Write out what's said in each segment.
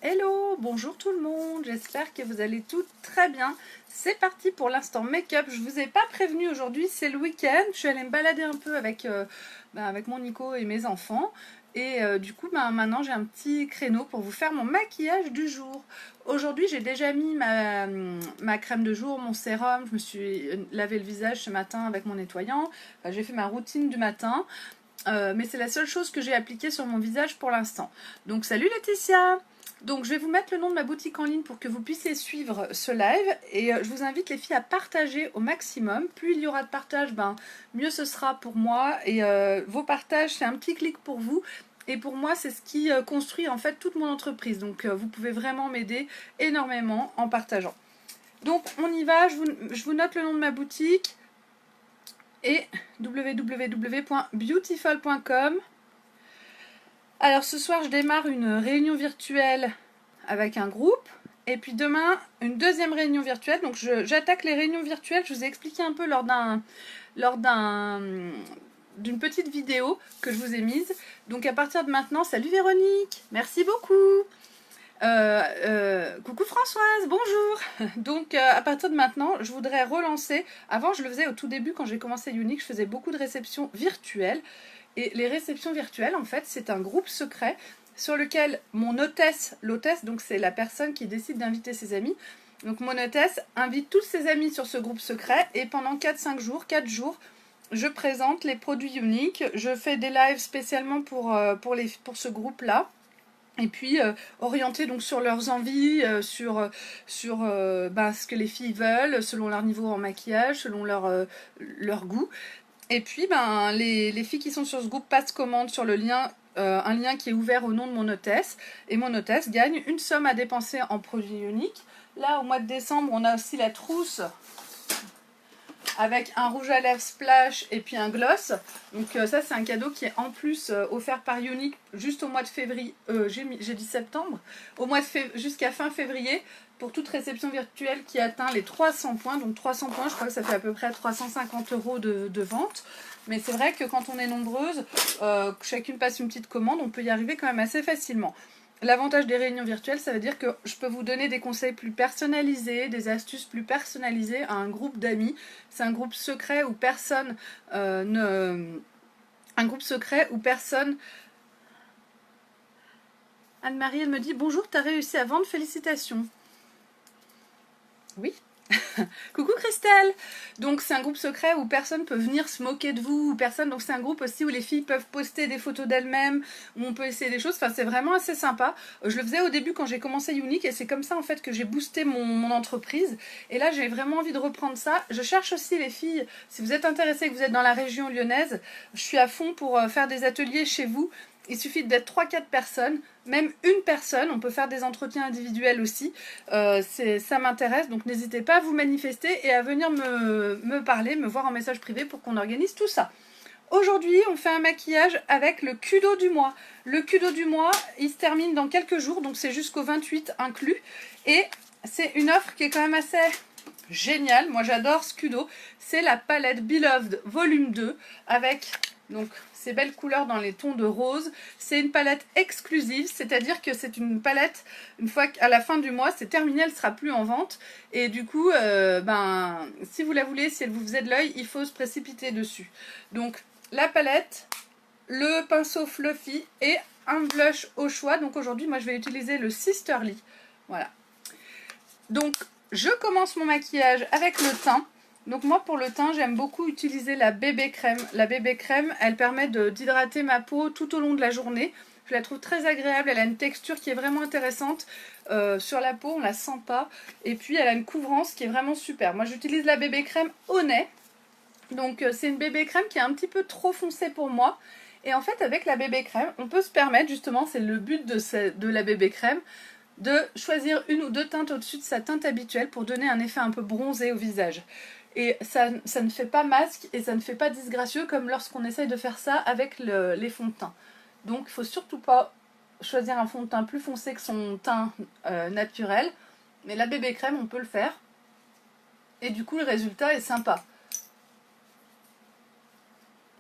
Hello, bonjour tout le monde, j'espère que vous allez tous très bien. C'est parti pour l'instant make-up. Je vous ai pas prévenu aujourd'hui, c'est le week-end. Je suis allée me balader un peu avec mon Nico et mes enfants. Et du coup, maintenant j'ai un petit créneau pour vous faire mon maquillage du jour. Aujourd'hui, j'ai déjà mis ma crème de jour, mon sérum. Je me suis lavé le visage ce matin avec mon nettoyant. Enfin, j'ai fait ma routine du matin. Mais c'est la seule chose que j'ai appliquée sur mon visage pour l'instant. Donc salut Laetitia! Donc je vais vous mettre le nom de ma boutique en ligne pour que vous puissiez suivre ce live. Et je vous invite les filles à partager au maximum. Plus il y aura de partage, mieux ce sera pour moi. Et vos partages, c'est un petit clic pour vous. Et pour moi, c'est ce qui construit en fait toute mon entreprise. Donc vous pouvez vraiment m'aider énormément en partageant. Donc on y va, je vous note le nom de ma boutique et www.beautiful.com. Alors ce soir, je démarre une réunion virtuelle avec un groupe. Et puis demain, une deuxième réunion virtuelle. Donc j'attaque les réunions virtuelles. Je vous ai expliqué un peu d'une petite vidéo que je vous ai mise. Donc à partir de maintenant, salut Véronique, merci beaucoup. Coucou Françoise, bonjour. Donc à partir de maintenant, je voudrais relancer. Avant, je le faisais au tout début quand j'ai commencé Unique, je faisais beaucoup de réceptions virtuelles. Et les réceptions virtuelles, en fait, c'est un groupe secret sur lequel mon hôtesse, l'hôtesse, donc c'est la personne qui décide d'inviter ses amis. Donc mon hôtesse invite tous ses amis sur ce groupe secret et pendant 4-5 jours, 4 jours, je présente les produits uniques. Je fais des lives spécialement pour ce groupe-là. Et puis orientés donc sur leurs envies, sur ce que les filles veulent, selon leur niveau en maquillage, selon leur goût. Et puis les filles qui sont sur ce groupe passent commande sur le lien, un lien qui est ouvert au nom de mon hôtesse. Et mon hôtesse gagne une somme à dépenser en produits uniques. Là, au mois de décembre, on a aussi la trousse avec un rouge à lèvres splash et puis un gloss. Donc ça c'est un cadeau qui est en plus offert par Unique juste au mois de février, j'ai dit septembre, jusqu'à fin février pour toute réception virtuelle qui atteint les 300 points. Donc 300 points, je crois que ça fait à peu près 350 € de vente. Mais c'est vrai que quand on est nombreuses, que chacune passe une petite commande, on peut y arriver quand même assez facilement. L'avantage des réunions virtuelles, ça veut dire que je peux vous donner des conseils plus personnalisés, des astuces plus personnalisées à un groupe d'amis. C'est un groupe secret où personne Un groupe secret où personne... Anne-Marie, elle me dit « Bonjour, t'as réussi à vendre, félicitations ». Oui. Coucou Christelle. Donc c'est un groupe secret où personne peut venir se moquer de vous, donc c'est un groupe aussi où les filles peuvent poster des photos d'elles-mêmes, où on peut essayer des choses, enfin c'est vraiment assez sympa. Je le faisais au début quand j'ai commencé Unique et c'est comme ça en fait que j'ai boosté mon entreprise. Et là j'ai vraiment envie de reprendre ça. Je cherche aussi les filles, si vous êtes intéressées, que vous êtes dans la région lyonnaise, je suis à fond pour faire des ateliers chez vous. Il suffit d'être 3-4 personnes, même une personne, on peut faire des entretiens individuels aussi, ça m'intéresse, donc n'hésitez pas à vous manifester et à venir me parler, me voir en message privé pour qu'on organise tout ça. Aujourd'hui, on fait un maquillage avec le Kudo du mois. Le Kudo du mois, il se termine dans quelques jours, donc c'est jusqu'au 28 inclus, et c'est une offre qui est quand même assez géniale. Moi j'adore ce Kudo, c'est la palette Beloved Volume 2 avec... donc ces belles couleurs dans les tons de rose. C'est une palette exclusive, c'est-à-dire que c'est une palette, une fois qu'à la fin du mois, c'est terminé, elle ne sera plus en vente. Et du coup, si vous la voulez, si elle vous faisait de l'œil, il faut se précipiter dessus. Donc, la palette, le pinceau fluffy et un blush au choix. Donc aujourd'hui, moi, je vais utiliser le Sisterly. Voilà. Donc, je commence mon maquillage avec le teint. Donc moi pour le teint j'aime beaucoup utiliser la bébé crème. La bébé crème elle permet d'hydrater ma peau tout au long de la journée. Je la trouve très agréable, elle a une texture qui est vraiment intéressante sur la peau, on la sent pas. Et puis elle a une couvrance qui est vraiment super. Moi j'utilise la bébé crème au nez. Donc c'est une bébé crème qui est un petit peu trop foncée pour moi. Et en fait avec la bébé crème on peut se permettre justement, c'est le but de la bébé crème, de choisir une ou deux teintes au-dessus de sa teinte habituelle pour donner un effet un peu bronzé au visage. Et ça ne fait pas masque et ça ne fait pas disgracieux comme lorsqu'on essaye de faire ça avec les fonds de teint. Donc il ne faut surtout pas choisir un fond de teint plus foncé que son teint naturel. Mais la bébé crème, on peut le faire. Et du coup, le résultat est sympa.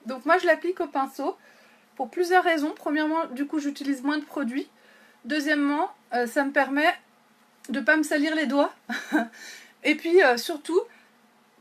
Donc moi, je l'applique au pinceau pour plusieurs raisons. Premièrement, du coup, j'utilise moins de produits. Deuxièmement, ça me permet de ne pas me salir les doigts. Et puis surtout,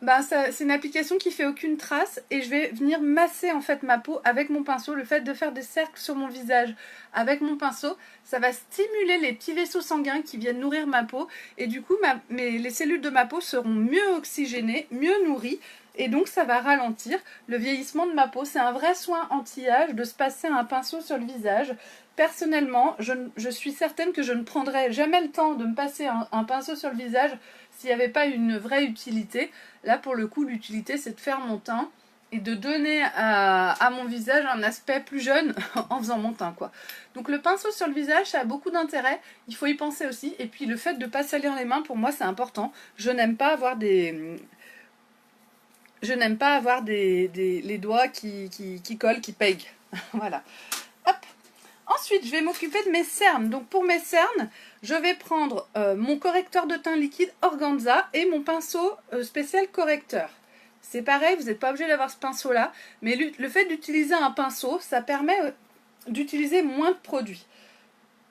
bah, c'est une application qui fait aucune trace et je vais venir masser en fait ma peau avec mon pinceau. Le fait de faire des cercles sur mon visage avec mon pinceau, ça va stimuler les petits vaisseaux sanguins qui viennent nourrir ma peau et du coup les cellules de ma peau seront mieux oxygénées, mieux nourries et donc ça va ralentir le vieillissement de ma peau. C'est un vrai soin anti-âge de se passer un pinceau sur le visage. Personnellement, je suis certaine que je ne prendrai jamais le temps de me passer un pinceau sur le visage s'il n'y avait pas une vraie utilité. Là, pour le coup, l'utilité, c'est de faire mon teint et de donner à mon visage un aspect plus jeune en faisant mon teint, quoi. Donc le pinceau sur le visage, ça a beaucoup d'intérêt. Il faut y penser aussi. Et puis le fait de ne pas salir les mains, pour moi, c'est important. Je n'aime pas avoir les doigts qui collent, qui pèguent. Voilà. Hop. Ensuite, je vais m'occuper de mes cernes. Donc pour mes cernes, je vais prendre mon correcteur de teint liquide Organza et mon pinceau spécial correcteur. C'est pareil, vous n'êtes pas obligé d'avoir ce pinceau-là, mais le fait d'utiliser un pinceau, ça permet d'utiliser moins de produits.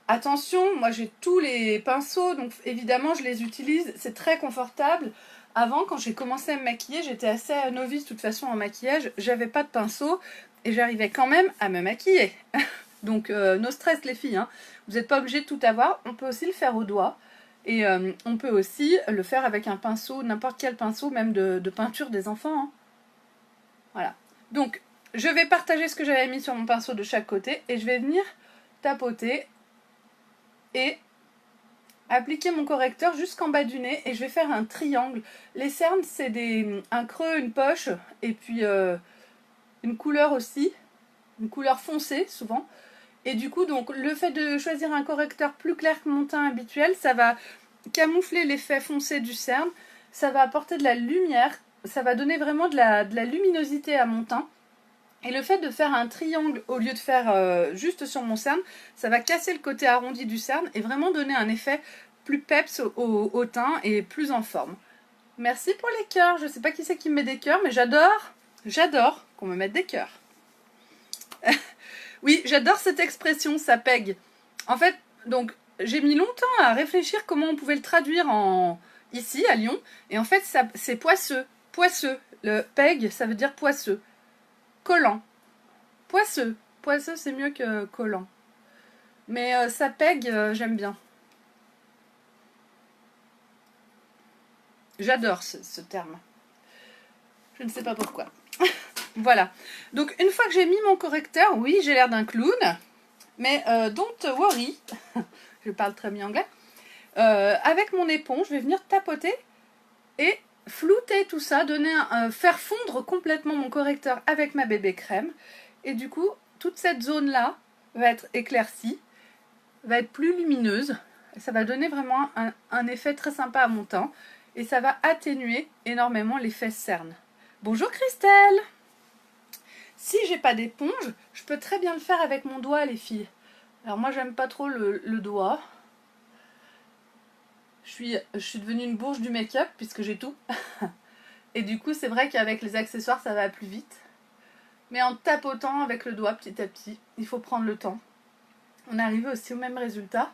Attention, moi j'ai tous les pinceaux, donc évidemment je les utilise, c'est très confortable. Avant, quand j'ai commencé à me maquiller, j'étais assez novice de toute façon en maquillage, j'avais pas de pinceau et j'arrivais quand même à me maquiller. Donc, no stress les filles, hein. Vous n'êtes pas obligé de tout avoir. On peut aussi le faire au doigt. Et on peut aussi le faire avec un pinceau, n'importe quel pinceau, même de peinture des enfants, hein. Voilà. Donc, je vais partager ce que j'avais mis sur mon pinceau de chaque côté. Et je vais venir tapoter et appliquer mon correcteur jusqu'en bas du nez. Et je vais faire un triangle. Les cernes, c'est un creux, une poche. Et puis, une couleur aussi. Une couleur foncée, souvent. Et du coup, donc, le fait de choisir un correcteur plus clair que mon teint habituel, ça va camoufler l'effet foncé du cerne, ça va apporter de la lumière, ça va donner vraiment de la luminosité à mon teint. Et le fait de faire un triangle au lieu de faire juste sur mon cerne, ça va casser le côté arrondi du cerne et vraiment donner un effet plus peps au teint et plus en forme. Merci pour les cœurs. Je ne sais pas qui c'est qui me met des cœurs, mais j'adore qu'on me mette des cœurs. Oui, j'adore cette expression, ça pègue. En fait, donc, j'ai mis longtemps à réfléchir comment on pouvait le traduire ici, à Lyon. Et en fait, c'est poisseux. Poisseux. Le pègue, ça veut dire poisseux. Collant. Poisseux. Poisseux, c'est mieux que collant. Mais ça pègue, j'aime bien. J'adore ce terme. Je ne sais pas pourquoi. Voilà. Donc, une fois que j'ai mis mon correcteur, oui, j'ai l'air d'un clown. Mais don't worry. Je parle très bien anglais. Avec mon éponge, je vais venir tapoter et flouter tout ça, faire fondre complètement mon correcteur avec ma bébé crème. Et du coup, toute cette zone-là va être éclaircie, va être plus lumineuse. Et ça va donner vraiment un effet très sympa à mon teint. Et ça va atténuer énormément l'effet cerne. Bonjour Christelle! Si j'ai pas d'éponge, je peux très bien le faire avec mon doigt, les filles. Alors moi, j'aime pas trop le doigt. Je suis devenue une bourge du make-up puisque j'ai tout. Et du coup, c'est vrai qu'avec les accessoires, ça va plus vite. Mais en tapotant avec le doigt petit à petit, il faut prendre le temps. On arrive aussi au même résultat.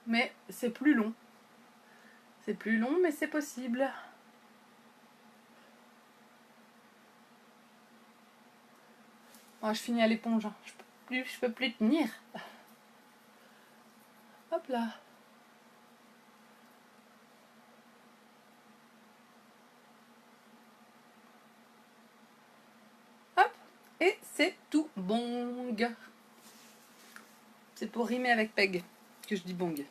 Mais c'est plus long. C'est plus long, mais c'est possible. Bon, je finis à l'éponge. Je peux plus tenir. Hop là. Hop. Et c'est tout bong. C'est pour rimer avec peg que je dis bong.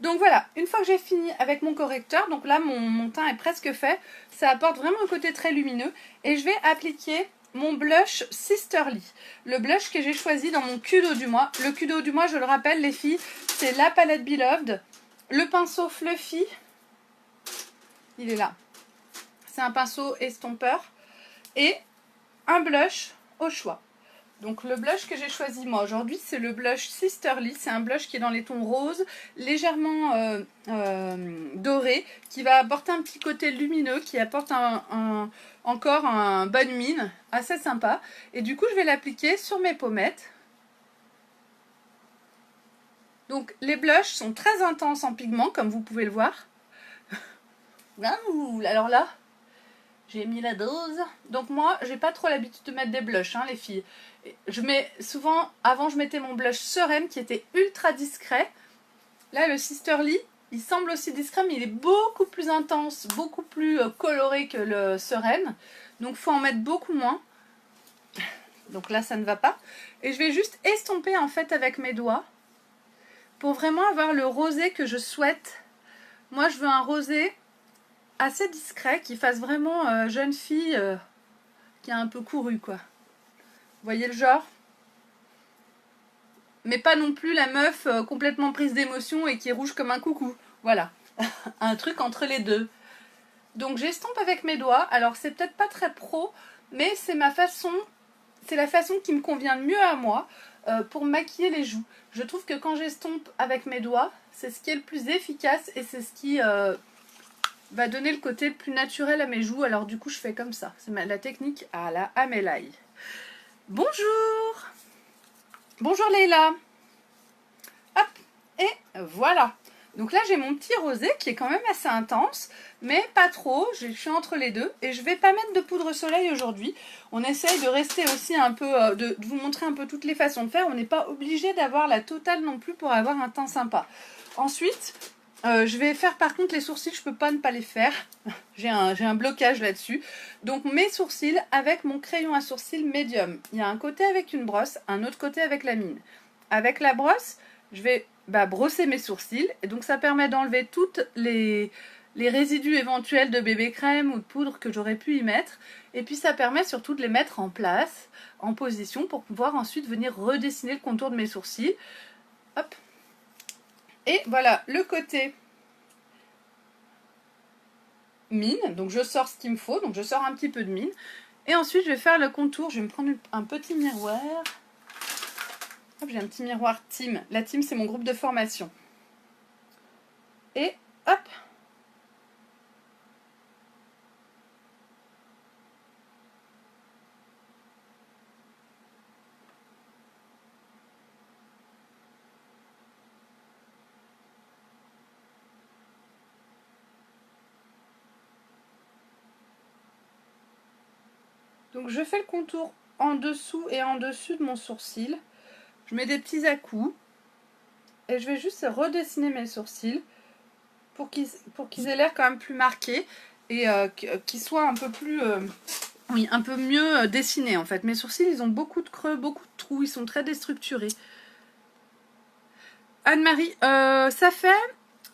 Donc voilà, une fois que j'ai fini avec mon correcteur, donc là mon teint est presque fait. Ça apporte vraiment un côté très lumineux. Et je vais appliquer mon blush Sisterly. Le blush que j'ai choisi dans mon Kudo du mois. Le Kudo du mois, je le rappelle les filles, c'est la palette Beloved. Le pinceau Fluffy, il est là. C'est un pinceau estompeur. Et un blush au choix. Donc le blush que j'ai choisi moi aujourd'hui, c'est le blush Sisterly. C'est un blush qui est dans les tons roses, légèrement doré, qui va apporter un petit côté lumineux, qui apporte encore un bonne mine, assez sympa. Et du coup, je vais l'appliquer sur mes pommettes. Donc les blushs sont très intenses en pigment, comme vous pouvez le voir. Alors là, j'ai mis la dose. Donc moi, j'ai pas trop l'habitude de mettre des blushs, hein, les filles. Je mets souvent, avant je mettais mon blush Sereine qui était ultra discret. Là, le Sisterly, il semble aussi discret, mais il est beaucoup plus intense, beaucoup plus coloré que le Sereine. Donc faut en mettre beaucoup moins. Donc là, ça ne va pas. Et je vais juste estomper en fait avec mes doigts pour vraiment avoir le rosé que je souhaite. Moi, je veux un rosé assez discret, qui fasse vraiment jeune fille qui a un peu couru, quoi. Vous voyez le genre? Mais pas non plus la meuf complètement prise d'émotion et qui est rouge comme un coucou. Voilà. Un truc entre les deux. Donc j'estompe avec mes doigts. Alors c'est peut-être pas très pro, mais c'est ma façon, c'est la façon qui me convient le mieux à moi pour maquiller les joues. Je trouve que quand j'estompe avec mes doigts, c'est ce qui est le plus efficace et c'est ce qui va donner le côté le plus naturel à mes joues. Alors du coup je fais comme ça. C'est la technique à la Amélie. Bonjour! Bonjour Leïla! Hop! Et voilà! Donc là j'ai mon petit rosé qui est quand même assez intense, mais pas trop, je suis entre les deux. Et je vais pas mettre de poudre soleil aujourd'hui. On essaye de rester aussi un peu, de vous montrer un peu toutes les façons de faire. On n'est pas obligé d'avoir la totale non plus pour avoir un teint sympa. Ensuite, je vais faire par contre les sourcils, je peux pas ne pas les faire. J'ai un blocage là-dessus. Donc mes sourcils avec mon crayon à sourcils médium. Il y a un côté avec une brosse, un autre côté avec la mine. Avec la brosse, je vais brosser mes sourcils. Et donc ça permet d'enlever toutes les résidus éventuels de bébé crème ou de poudre que j'aurais pu y mettre. Et puis ça permet surtout de les mettre en place, en position, pour pouvoir ensuite venir redessiner le contour de mes sourcils. Hop. Et voilà le côté mine. Donc je sors ce qu'il me faut. Donc je sors un petit peu de mine. Et ensuite je vais faire le contour. Je vais me prendre un petit miroir. Hop, j'ai un petit miroir team. La team, c'est mon groupe de formation. Et hop. Donc je fais le contour en dessous et en dessus de mon sourcil. Je mets des petits à-coups. Et je vais juste redessiner mes sourcils pour qu'ils aient l'air quand même plus marqués. Et qu'ils soient un peu plus... oui, un peu mieux dessinés en fait. Mes sourcils, ils ont beaucoup de creux, beaucoup de trous. Ils sont très déstructurés. Anne-Marie, ça fait...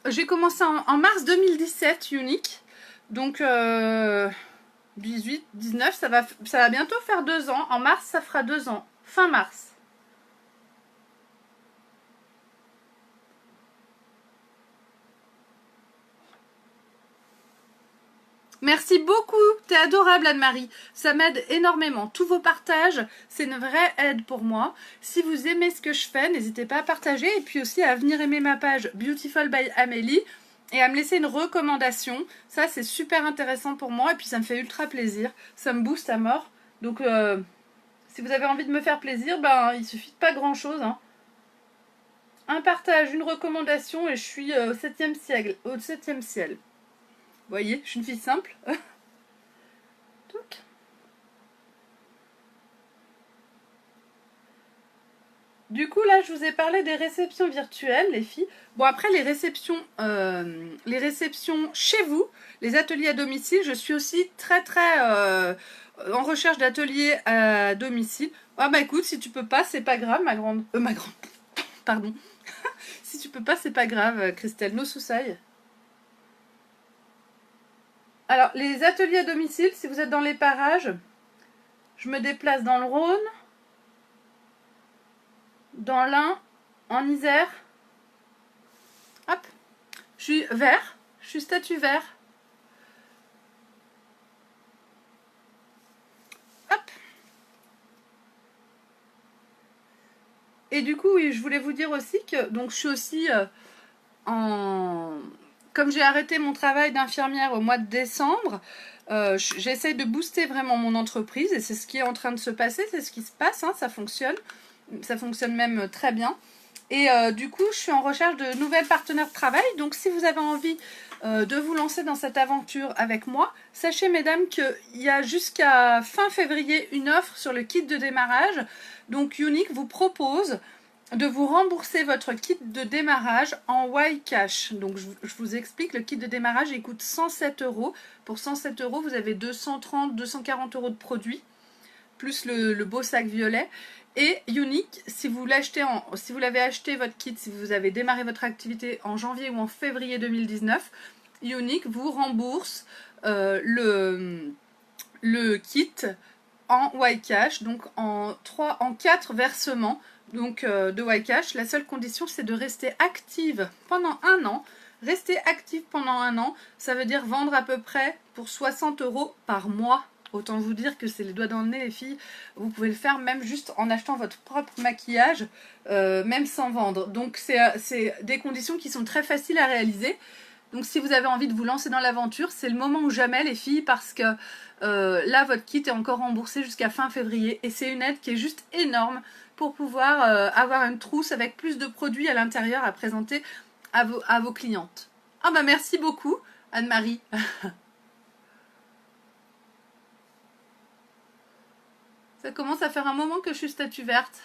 J'ai commencé en mars 2017, Unique. Donc... 18, 19, ça va bientôt faire 2 ans. En mars, ça fera 2 ans. Fin mars. Merci beaucoup. T'es adorable, Anne-Marie. Ça m'aide énormément. Tous vos partages, c'est une vraie aide pour moi. Si vous aimez ce que je fais, n'hésitez pas à partager. Et puis aussi à venir aimer ma page Beautiful by Amélie. Et à me laisser une recommandation. Ça, c'est super intéressant pour moi. Et puis, ça me fait ultra plaisir. Ça me booste à mort. Donc, si vous avez envie de me faire plaisir, il suffit de pas grand-chose. Hein. Un partage, une recommandation et je suis au 7e ciel. Au 7e ciel. Vous voyez, je suis une fille simple. Du coup, là, je vous ai parlé des réceptions virtuelles, les filles. Bon, après, les réceptions chez vous, les ateliers à domicile, je suis aussi très en recherche d'ateliers à domicile. Ah bah écoute, si tu peux pas, c'est pas grave, ma grande... Pardon. Si tu peux pas, c'est pas grave, Christelle. No soucis. Alors, les ateliers à domicile, si vous êtes dans les parages, je me déplace dans le Rhône, dans l'Ain, en Isère. Hop, je suis vert, je suis statut vert. Hop. Et du coup, oui, je voulais vous dire aussi que donc je suis aussi comme j'ai arrêté mon travail d'infirmière au mois de décembre, j'essaye de booster vraiment mon entreprise et c'est ce qui est en train de se passer, c'est ce qui se passe, hein, ça fonctionne même très bien. Et du coup, je suis en recherche de nouvelles partenaires de travail. Donc, si vous avez envie de vous lancer dans cette aventure avec moi, sachez, mesdames, qu'il y a jusqu'à fin février une offre sur le kit de démarrage. Donc, Younique vous propose de vous rembourser votre kit de démarrage en Ycash. Donc, je vous explique, le kit de démarrage, il coûte 107 €. Pour 107 €, vous avez 230, 240 € de produits, plus le beau sac violet. Et Younique, si vous l'avez acheté votre kit, si vous avez démarré votre activité en janvier ou en février 2019, Younique vous rembourse le kit en Ycash, donc en 4 versements donc, de Ycash. La seule condition, c'est de rester active pendant un an. Rester active pendant un an, ça veut dire vendre à peu près pour 60 € par mois. Autant vous dire que c'est les doigts dans le nez, les filles. Vous pouvez le faire même juste en achetant votre propre maquillage, même sans vendre. Donc, c'est des conditions qui sont très faciles à réaliser. Donc, si vous avez envie de vous lancer dans l'aventure, c'est le moment ou jamais, les filles, parce que là, votre kit est encore remboursé jusqu'à fin février. Et c'est une aide qui est juste énorme pour pouvoir avoir une trousse avec plus de produits à l'intérieur à présenter à vos clientes. Ah bah merci beaucoup, Anne-Marie. Ça commence à faire un moment que je suis statue verte.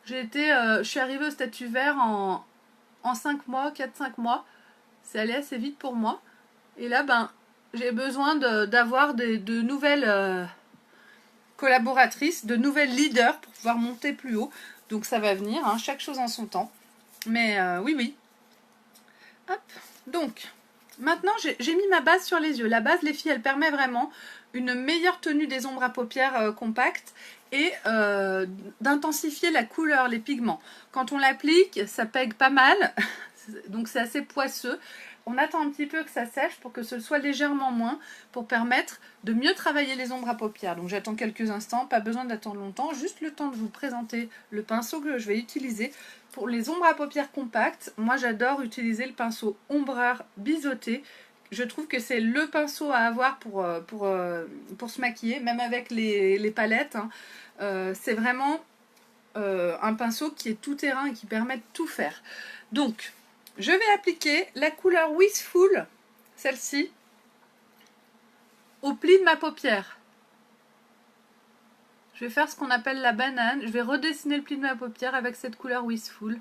Je suis arrivée au statut vert en 5 mois, 4-5 mois. C'est allé assez vite pour moi. Et là, ben, j'ai besoin d'avoir de nouvelles collaboratrices, de nouvelles leaders pour pouvoir monter plus haut. Donc ça va venir, hein, chaque chose en son temps. Mais oui, oui. Hop. Donc, maintenant, j'ai mis ma base sur les yeux. La base, les filles, elle permet vraiment une meilleure tenue des ombres à paupières compactes et d'intensifier la couleur, les pigments. Quand on l'applique, ça pègue pas mal, donc c'est assez poisseux. On attend un petit peu que ça sèche pour que ce soit légèrement moins, pour permettre de mieux travailler les ombres à paupières. Donc j'attends quelques instants, pas besoin d'attendre longtemps, juste le temps de vous présenter le pinceau que je vais utiliser. Pour les ombres à paupières compactes, moi j'adore utiliser le pinceau ombreur biseauté. Je trouve que c'est le pinceau à avoir pour se maquiller, même avec les palettes. Hein. C'est vraiment un pinceau qui est tout terrain et qui permet de tout faire. Donc, je vais appliquer la couleur Wistful, celle-ci, au pli de ma paupière. Je vais faire ce qu'on appelle la banane. Je vais redessiner le pli de ma paupière avec cette couleur Wistful.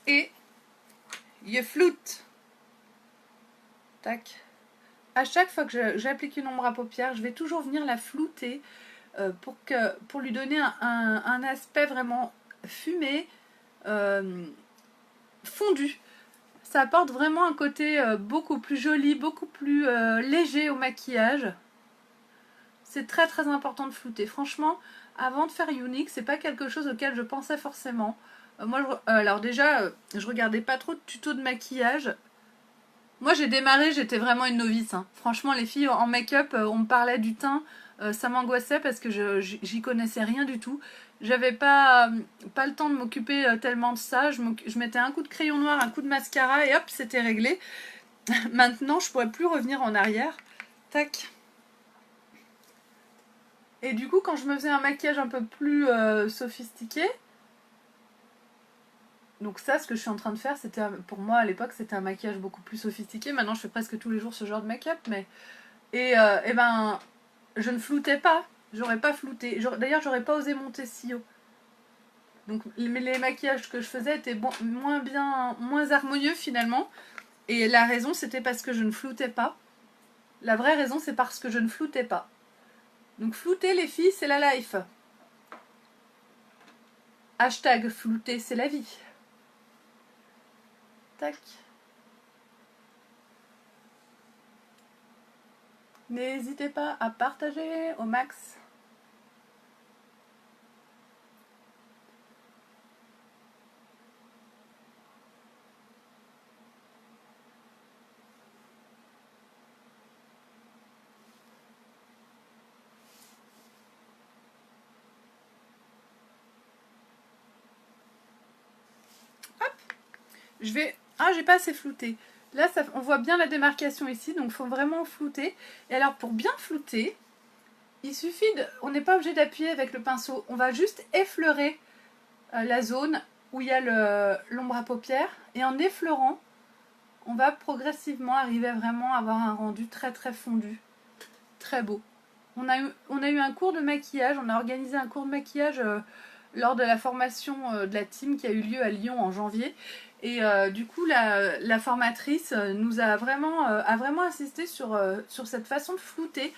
Et je floute. Tac. À chaque fois que j'applique une ombre à paupières, je vais toujours venir la flouter pour lui donner un aspect vraiment fumé, fondu. Ça apporte vraiment un côté beaucoup plus joli, beaucoup plus léger au maquillage. C'est très très important de flouter. Franchement, avant de faire Younique, c'est pas quelque chose auquel je pensais forcément. Alors déjà, je regardais pas trop de tutos de maquillage. Moi j'ai démarré, j'étais vraiment une novice. Hein. Franchement, les filles en make-up, on me parlait du teint, ça m'angoissait parce que j'y connaissais rien du tout. J'avais pas le temps de m'occuper tellement de ça. Je mettais un coup de crayon noir, un coup de mascara et hop, c'était réglé. Maintenant, je pourrais plus revenir en arrière. Tac. Et du coup, quand je me faisais un maquillage un peu plus sophistiqué, donc ça, ce que je suis en train de faire, pour moi à l'époque, c'était un maquillage beaucoup plus sophistiqué. Maintenant, je fais presque tous les jours ce genre de make-up, mais et ben, je ne floutais pas. J'aurais pas flouté. D'ailleurs, j'aurais pas osé monter si haut. Donc les maquillages que je faisais étaient moins harmonieux finalement. Et la raison, c'était parce que je ne floutais pas. La vraie raison, c'est parce que je ne floutais pas. Donc flouter, les filles, c'est la life. Hashtag flouter, c'est la vie. Tac. N'hésitez pas à partager au max. Hop. Ah, j'ai pas assez flouté. Là, on voit bien la démarcation ici, donc il faut vraiment flouter. Et alors, pour bien flouter, il suffit on n'est pas obligé d'appuyer avec le pinceau. On va juste effleurer la zone où il y a l'ombre à paupières. Et en effleurant, on va progressivement arriver vraiment à avoir un rendu très très fondu. Très beau. On a eu un cours de maquillage, on a organisé un cours de maquillage lors de la formation de la team qui a eu lieu à Lyon en janvier. Et du coup, la formatrice nous a vraiment insisté sur cette façon de flouter.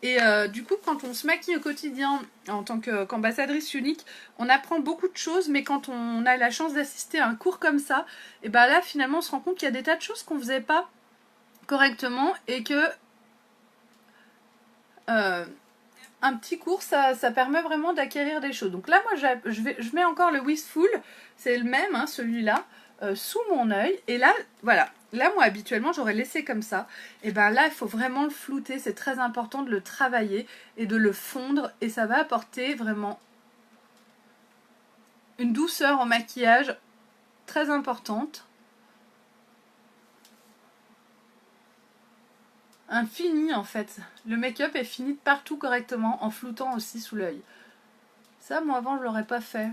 Et du coup, quand on se maquille au quotidien en tant qu'ambassadrice unique, on apprend beaucoup de choses, mais quand on a la chance d'assister à un cours comme ça, et ben là, finalement, on se rend compte qu'il y a des tas de choses qu'on ne faisait pas correctement et que un petit cours, ça permet vraiment d'acquérir des choses. Donc là, moi, je mets encore le Wistful, c'est le même, hein, celui-là, sous mon œil. Et là, voilà. Là, moi, habituellement, j'aurais laissé comme ça. Et bien là, il faut vraiment le flouter. C'est très important de le travailler et de le fondre. Et ça va apporter vraiment une douceur au maquillage très importante. Un fini, en fait. Le make-up est fini de partout correctement, en floutant aussi sous l'œil. Ça, moi, avant, je l'aurais pas fait.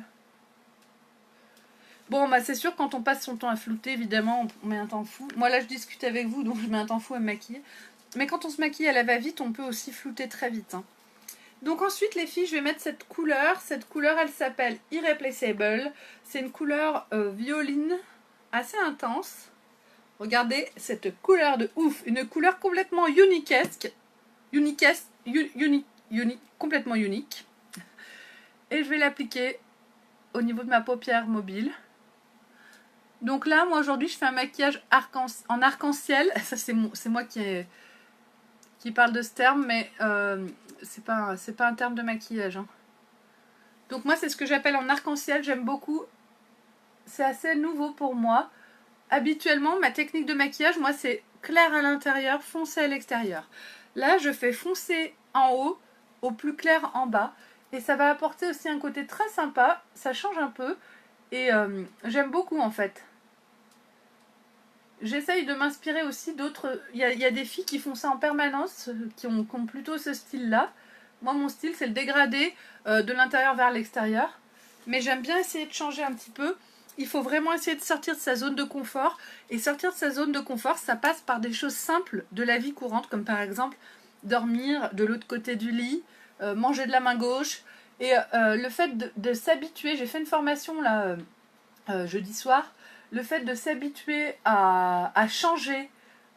Bon, bah c'est sûr, quand on passe son temps à flouter, évidemment, on met un temps fou. Moi, là, je discute avec vous, donc je mets un temps fou à me maquiller. Mais quand on se maquille à la va-vite, on peut aussi flouter très vite. Hein. Donc ensuite, les filles, je vais mettre cette couleur. Cette couleur, elle s'appelle Irreplaceable. C'est une couleur violine assez intense. Regardez cette couleur de ouf. Une couleur complètement uniquesque. Complètement unique. Et je vais l'appliquer au niveau de ma paupière mobile. Donc là, moi aujourd'hui, je fais un maquillage en arc-en-ciel. Ça, c'est moi qui parle de ce terme, mais c'est pas un terme de maquillage. Hein. Donc moi, c'est ce que j'appelle en arc-en-ciel. J'aime beaucoup. C'est assez nouveau pour moi. Habituellement, ma technique de maquillage, moi, c'est clair à l'intérieur, foncé à l'extérieur. Là, je fais foncé en haut, au plus clair en bas. Et ça va apporter aussi un côté très sympa. Ça change un peu. Et j'aime beaucoup, en fait. J'essaye de m'inspirer aussi d'autres... Il y a des filles qui font ça en permanence, qui ont plutôt ce style-là. Moi, mon style, c'est le dégradé de l'intérieur vers l'extérieur. Mais j'aime bien essayer de changer un petit peu. Il faut vraiment essayer de sortir de sa zone de confort. Et sortir de sa zone de confort, ça passe par des choses simples de la vie courante, comme par exemple dormir de l'autre côté du lit, manger de la main gauche. Et le fait de s'habituer, j'ai fait une formation là jeudi soir, le fait de s'habituer à changer,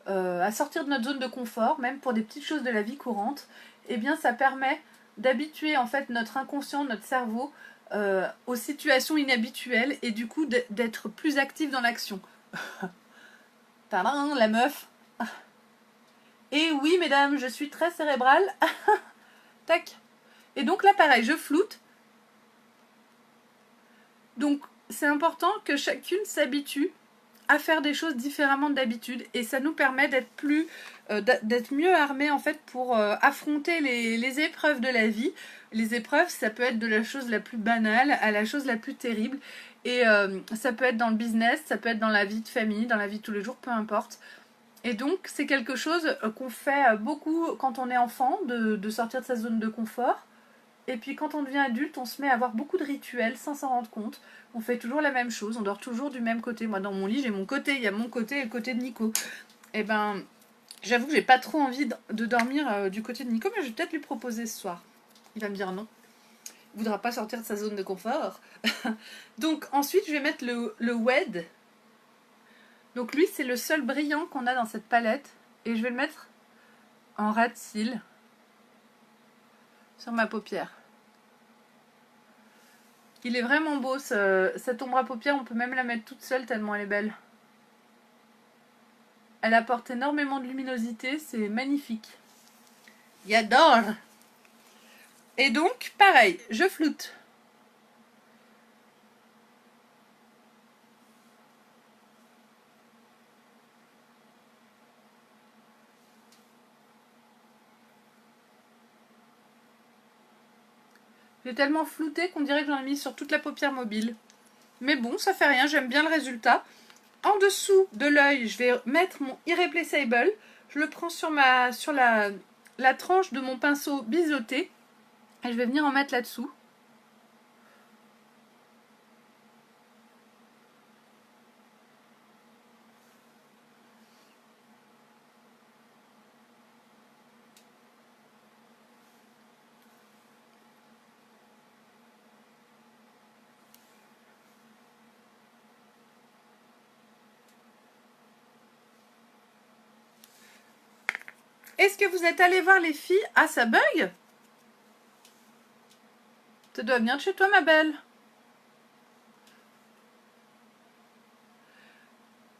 à sortir de notre zone de confort, même pour des petites choses de la vie courante, eh bien ça permet d'habituer en fait notre inconscient, notre cerveau aux situations inhabituelles et du coup d'être plus actif dans l'action. Tadam, la meuf. Et oui mesdames, je suis très cérébrale. Tac. Et donc là pareil, je floute. Donc c'est important que chacune s'habitue à faire des choses différemment d'habitude et ça nous permet d'être mieux armés en fait pour affronter les épreuves de la vie. Les épreuves, ça peut être de la chose la plus banale à la chose la plus terrible et ça peut être dans le business, ça peut être dans la vie de famille, dans la vie de tous les jours, peu importe. Et donc c'est quelque chose qu'on fait beaucoup quand on est enfant, de sortir de sa zone de confort. Et puis quand on devient adulte, on se met à avoir beaucoup de rituels sans s'en rendre compte. On fait toujours la même chose, on dort toujours du même côté. Moi dans mon lit, j'ai mon côté, il y a mon côté et le côté de Nico. Et ben, j'avoue que j'ai pas trop envie de dormir du côté de Nico, mais je vais peut-être lui proposer ce soir. Il va me dire non. Il voudra pas sortir de sa zone de confort. Donc ensuite, je vais mettre le Wed. Donc lui, c'est le seul brillant qu'on a dans cette palette. Et je vais le mettre en ras de cils sur ma paupière. Il est vraiment beau, cette ombre à paupières. On peut même la mettre toute seule tellement elle est belle. Elle apporte énormément de luminosité. C'est magnifique. J'adore. Et donc, pareil, je floute. J'ai tellement flouté qu'on dirait que j'en ai mis sur toute la paupière mobile. Mais bon, ça fait rien, j'aime bien le résultat. en dessous de l'œil, je vais mettre mon Irreplaceable. Je le prends sur la tranche de mon pinceau biseauté et je vais venir en mettre là-dessous. Est-ce que vous êtes allés voir les filles? Ah, ça bug? Ça doit venir de chez toi, ma belle.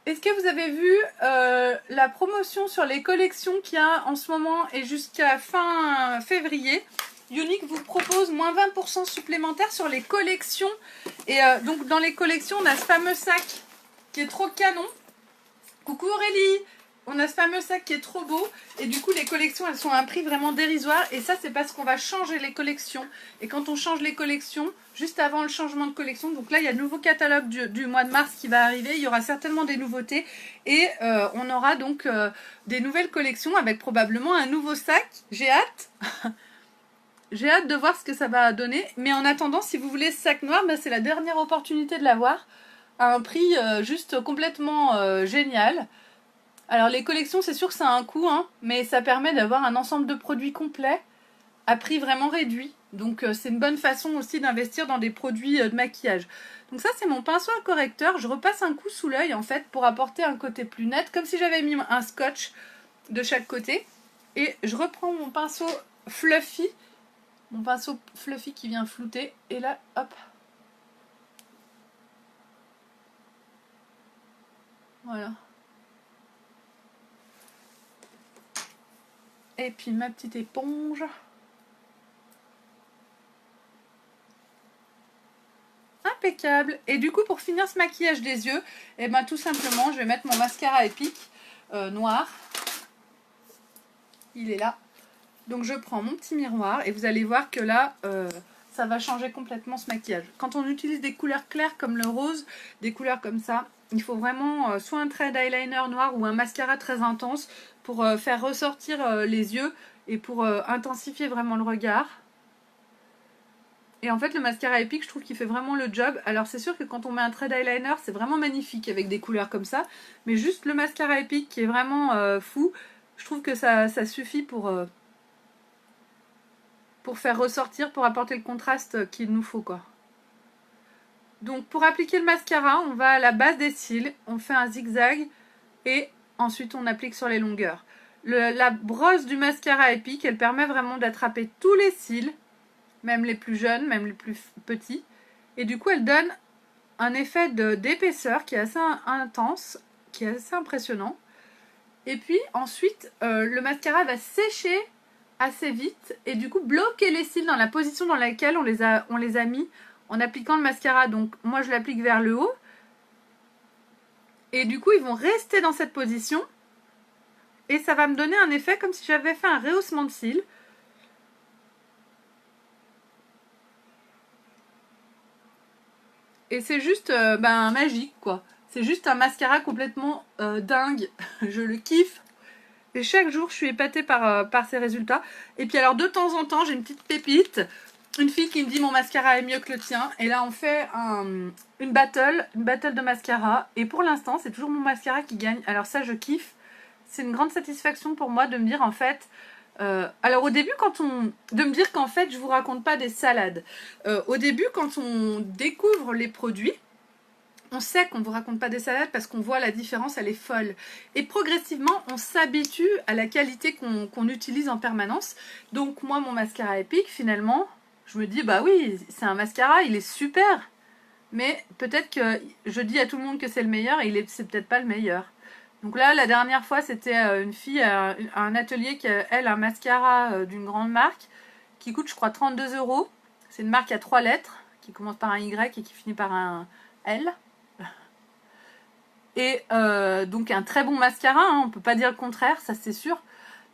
Est-ce que vous avez vu la promotion sur les collections qu'il y a en ce moment et jusqu'à fin février? Younique vous propose moins 20% supplémentaire sur les collections. Et donc dans les collections, on a ce fameux sac qui est trop canon. Coucou Aurélie! On a ce fameux sac qui est trop beau et du coup les collections elles sont à un prix vraiment dérisoire et ça c'est parce qu'on va changer les collections et quand on change les collections, juste avant le changement de collection, donc là il y a le nouveau catalogue du mois de mars qui va arriver, il y aura certainement des nouveautés et on aura donc des nouvelles collections avec probablement un nouveau sac, j'ai hâte. J'ai hâte de voir ce que ça va donner, mais en attendant si vous voulez ce sac noir, ben, c'est la dernière opportunité de l'avoir à un prix juste complètement génial. Alors les collections c'est sûr que ça a un coût, hein, mais ça permet d'avoir un ensemble de produits complets à prix vraiment réduit. Donc c'est une bonne façon aussi d'investir dans des produits de maquillage. Donc ça c'est mon pinceau à correcteur, je repasse un coup sous l'œil en fait pour apporter un côté plus net, comme si j'avais mis un scotch de chaque côté. Et je reprends mon pinceau fluffy qui vient flouter, et là hop. Voilà. Et puis ma petite éponge. Impeccable. Et du coup pour finir ce maquillage des yeux, et ben tout simplement je vais mettre mon mascara Epic noir. Il est là. Donc je prends mon petit miroir et vous allez voir que là ça va changer complètement ce maquillage. Quand on utilise des couleurs claires comme le rose, des couleurs comme ça, il faut vraiment soit un trait d'eyeliner noir ou un mascara très intense pour faire ressortir les yeux et pour intensifier vraiment le regard. Et en fait le mascara Epic je trouve qu'il fait vraiment le job. Alors c'est sûr que quand on met un trait d'eyeliner c'est vraiment magnifique avec des couleurs comme ça. Mais juste le mascara Epic qui est vraiment fou, je trouve que ça suffit pour faire ressortir, pour apporter le contraste qu'il nous faut quoi. Donc pour appliquer le mascara, on va à la base des cils, on fait un zigzag et ensuite on applique sur les longueurs. La brosse du mascara Epic, elle permet vraiment d'attraper tous les cils, même les plus jeunes, même les plus petits. Et du coup elle donne un effet d'épaisseur qui est assez intense, qui est assez impressionnant. Et puis ensuite le mascara va sécher assez vite et du coup bloquer les cils dans la position dans laquelle on les a mis en appliquant le mascara. Donc moi je l'applique vers le haut et du coup ils vont rester dans cette position et ça va me donner un effet comme si j'avais fait un rehaussement de cils. Et c'est juste magique quoi. C'est juste un mascara complètement dingue. Je le kiffe. Et chaque jour, je suis épatée par ces résultats. Et puis alors, de temps en temps, j'ai une petite pépite. Une fille qui me dit mon mascara est mieux que le tien. Et là, on fait une battle de mascara. Et pour l'instant, c'est toujours mon mascara qui gagne. Alors ça, je kiffe. C'est une grande satisfaction pour moi de me dire en fait... alors au début, de me dire qu'en fait, je vous raconte pas des salades. Au début, quand on découvre les produits... On sait qu'on ne vous raconte pas des salades parce qu'on voit la différence, elle est folle. Et progressivement, on s'habitue à la qualité qu'on utilise en permanence. Donc moi, mon mascara Epic, finalement, je me dis, bah oui, c'est un mascara, il est super. Mais peut-être que je dis à tout le monde que c'est le meilleur et c'est peut-être pas le meilleur. Donc là, la dernière fois, c'était une fille à un atelier qui a, elle, un mascara d'une grande marque qui coûte, je crois, 32 €. C'est une marque à 3 lettres qui commence par un Y et qui finit par un L. Et donc un très bon mascara, hein, on peut pas dire le contraire, ça c'est sûr.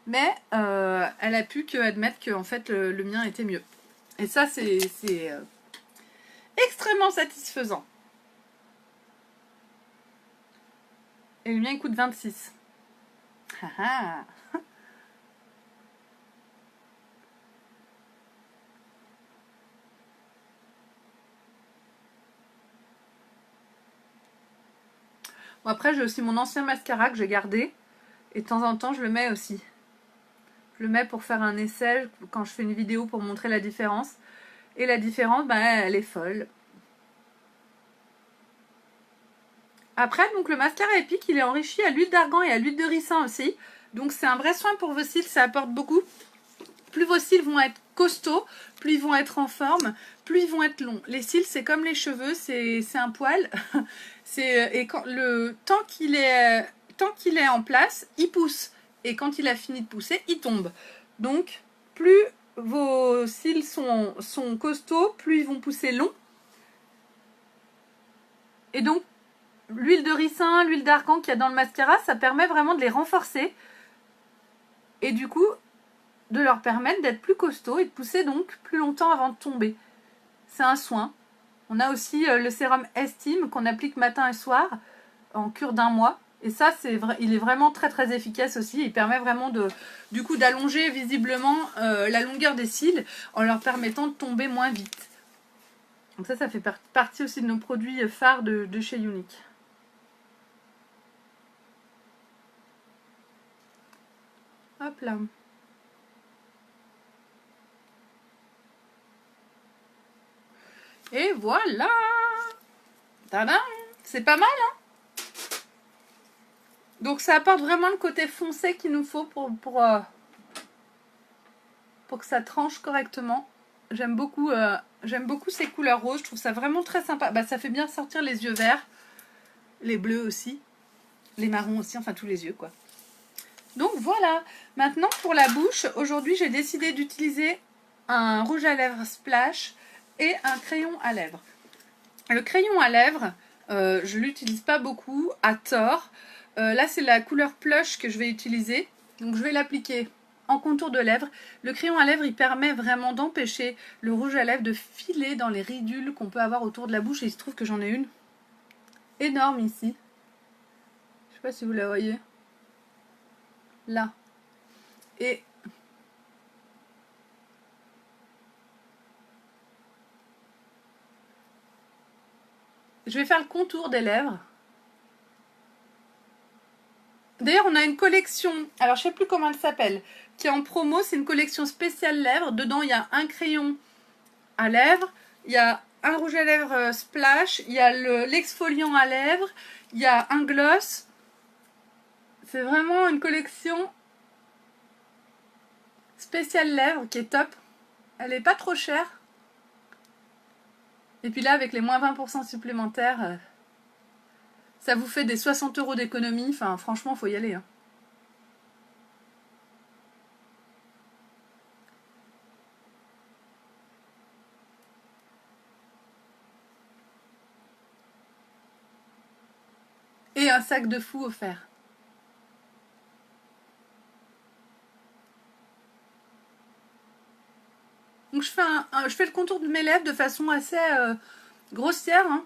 Mais elle a pu admettre que en fait le mien était mieux. Et ça c'est extrêmement satisfaisant. Et le mien, il coûte 26. Ah ah. Bon, après, j'ai aussi mon ancien mascara que j'ai gardé. Et de temps en temps, je le mets aussi. Je le mets pour faire un essai quand je fais une vidéo pour montrer la différence. Et la différence, ben, elle est folle. Après, donc le mascara épique, il est enrichi à l'huile d'argan et à l'huile de ricin aussi. Donc c'est un vrai soin pour vos cils, ça apporte beaucoup. Plus vos cils vont être costauds, plus ils vont être en forme, plus ils vont être longs. Les cils, c'est comme les cheveux, c'est un poil. Et quand, tant qu'il est en place, il pousse. Et quand il a fini de pousser, il tombe. Donc, plus vos cils sont costauds, plus ils vont pousser long. Et donc, l'huile de ricin, l'huile d'argan qu'il y a dans le mascara, ça permet vraiment de les renforcer. Et du coup, de leur permettre d'être plus costauds et de pousser donc plus longtemps avant de tomber. C'est un soin. On a aussi le sérum Estime qu'on applique matin et soir en cure d'1 mois. Et ça, il est vraiment très très efficace aussi. Il permet vraiment du coup d'allonger visiblement la longueur des cils en leur permettant de tomber moins vite. Donc ça fait partie aussi de nos produits phares de chez Younique. Hop là. Et voilà. Tadam. C'est pas mal, hein? Donc ça apporte vraiment le côté foncé qu'il nous faut pour que ça tranche correctement. J'aime beaucoup ces couleurs roses. Je trouve ça vraiment très sympa. Bah, ça fait bien sortir les yeux verts. Les bleus aussi. Les marrons aussi. Enfin, tous les yeux, quoi. Donc, voilà. Maintenant, pour la bouche, aujourd'hui, j'ai décidé d'utiliser un rouge à lèvres Splash et un crayon à lèvres. Le crayon à lèvres, je ne l'utilise pas beaucoup, à tort. Là, c'est la couleur Plush que je vais utiliser. Donc, je vais l'appliquer en contour de lèvres. Le crayon à lèvres, il permet vraiment d'empêcher le rouge à lèvres de filer dans les ridules qu'on peut avoir autour de la bouche. Et il se trouve que j'en ai une énorme ici. Je sais pas si vous la voyez. Là. Et je vais faire le contour des lèvres. D'ailleurs, on a une collection, alors je ne sais plus comment elle s'appelle, qui est en promo. C'est une collection spéciale lèvres. Dedans, il y a un crayon à lèvres, il y a un rouge à lèvres Splash, il y a l'exfoliant à lèvres, il y a un gloss. C'est vraiment une collection spéciale lèvres qui est top. Elle n'est pas trop chère. Et puis là, avec les moins 20% supplémentaires, ça vous fait des 60 € d'économie. Enfin, franchement, il faut y aller, hein. Et un sac de fou offert. Donc je fais le contour de mes lèvres de façon assez grossière, hein.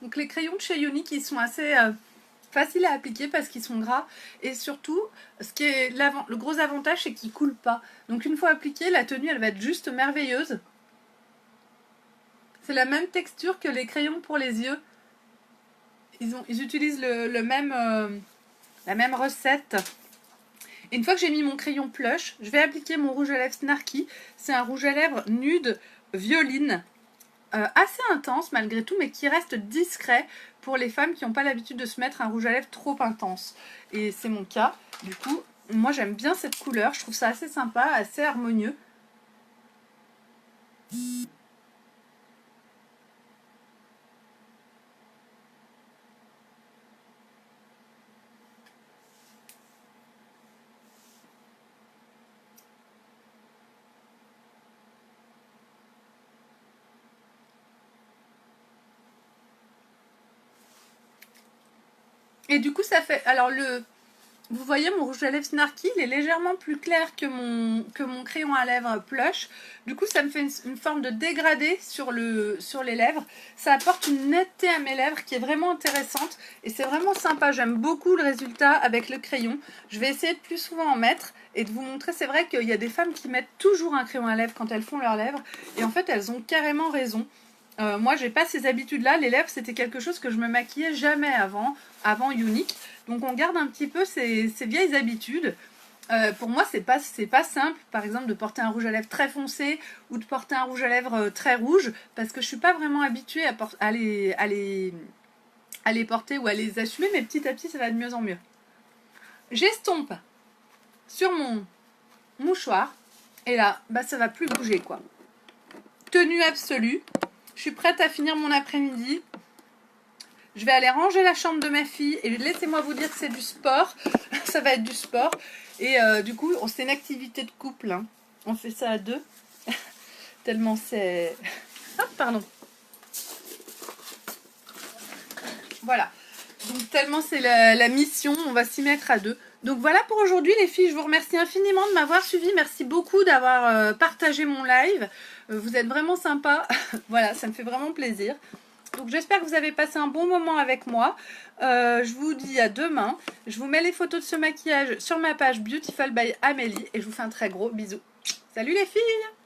Donc les crayons de chez Younique, ils sont assez faciles à appliquer parce qu'ils sont gras. Et surtout, le gros avantage, c'est qu'ils ne coulent pas. Donc une fois appliqué, la tenue, elle va être juste merveilleuse. C'est la même texture que les crayons pour les yeux. Ils utilisent la même recette. Et une fois que j'ai mis mon crayon Plush, je vais appliquer mon rouge à lèvres Snarky. C'est un rouge à lèvres nude violine. Assez intense malgré tout, mais qui reste discret pour les femmes qui n'ont pas l'habitude de se mettre un rouge à lèvres trop intense. Et c'est mon cas. Du coup, moi j'aime bien cette couleur. Je trouve ça assez sympa, assez harmonieux. Et du coup, ça fait... Alors, Vous voyez mon rouge à lèvres Snarky, il est légèrement plus clair que mon crayon à lèvres Plush. Du coup, ça me fait une forme de dégradé sur les lèvres. Ça apporte une netteté à mes lèvres qui est vraiment intéressante. Et c'est vraiment sympa. J'aime beaucoup le résultat avec le crayon. Je vais essayer de plus souvent en mettre et de vous montrer. C'est vrai qu'il y a des femmes qui mettent toujours un crayon à lèvres quand elles font leurs lèvres. Et en fait, elles ont carrément raison. Moi, j'ai pas ces habitudes-là. Les lèvres, c'était quelque chose que je me maquillais jamais avant Unique. Donc, on garde un petit peu ces vieilles habitudes. Pour moi, c'est pas simple, par exemple, de porter un rouge à lèvres très foncé ou de porter un rouge à lèvres très rouge, parce que je suis pas vraiment habituée à les porter ou à les assumer, mais petit à petit, ça va de mieux en mieux. J'estompe sur mon mouchoir, et là, bah, ça va plus bouger, quoi. Tenue absolue. Je suis prête à finir mon après-midi. Je vais aller ranger la chambre de ma fille et laissez-moi vous dire que c'est du sport. Ça va être du sport. Et du coup, c'est une activité de couple. Hein. On fait ça à deux. Tellement c'est... Ah, pardon. Voilà. Donc tellement c'est la mission, on va s'y mettre à deux. Donc voilà pour aujourd'hui les filles, je vous remercie infiniment de m'avoir suivi. Merci beaucoup d'avoir partagé mon live. Vous êtes vraiment sympas. Voilà, ça me fait vraiment plaisir. Donc j'espère que vous avez passé un bon moment avec moi. Je vous dis à demain. Je vous mets les photos de ce maquillage sur ma page Beautiful by Amélie et je vous fais un très gros bisou. Salut les filles!